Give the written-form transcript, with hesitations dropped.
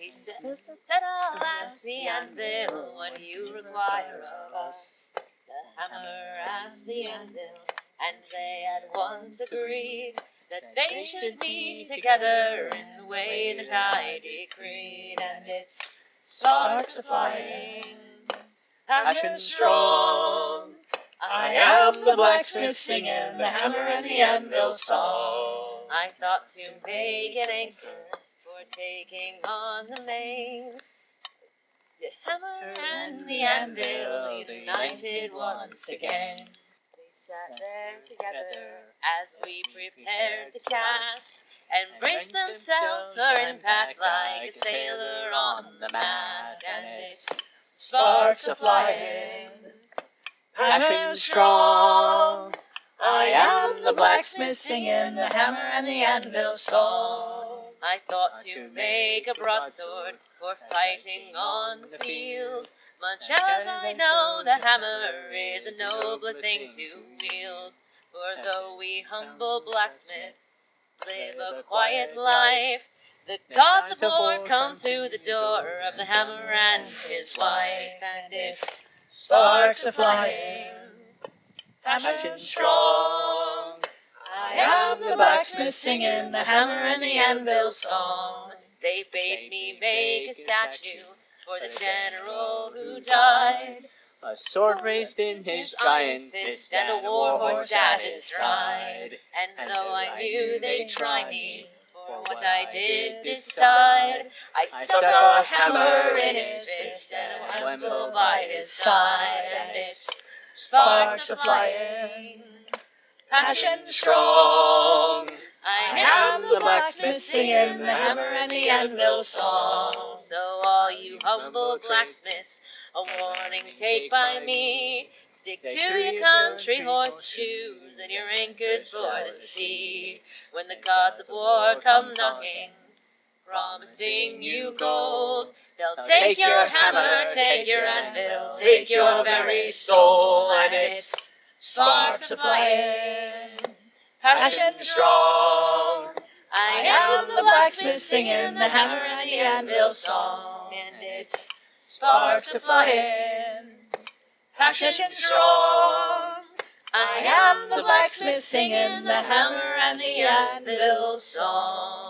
He said, I'll ask the anvil what you require of us. The hammer asked the anvil, and they at once agreed that they should be together in the way that I decreed. And it's sparks a-flying, passion strong. I am the blacksmith singing the hammer and the anvil song. I thought to make an anchor for taking on the main. The hammer and the anvil united once again. They sat there together as we prepared the cast, and braced themselves for impact like a sailor on the mast. And it's sparks a-flying, passion strong. I am the blacksmith singing the hammer and the anvil song. I thought to make a broadsword for fighting on the field, much as I know the hammer is a nobler thing to wield. For though we humble blacksmiths live a quiet life, the gods of war come to the door of the hammer and his wife. And it's sparks a-flying, passion strong. I am the blacksmith singing the hammer and the anvil song. They bade me make a statue for the general who died, a sword raised in his giant fist and a war horse at his stride. And though I knew they'd try me for what I did decide, I stuck a hammer in his fist and a anvil by his side. And it's sparks a-flying, passion strong. I am the blacksmith singing the hammer and the anvil song. So all you humble blacksmiths, a warning take by me. Stick to your country horseshoes and your anchors for the sea. When the gods of war come knocking, promising you gold, they'll take your hammer, take your anvil, take your very soul. And it's sparks a-flying, passion strong. I am the blacksmith singing the hammer and the anvil song. And it's sparks a-flying, passion strong. I am the blacksmith singing the hammer and the anvil song.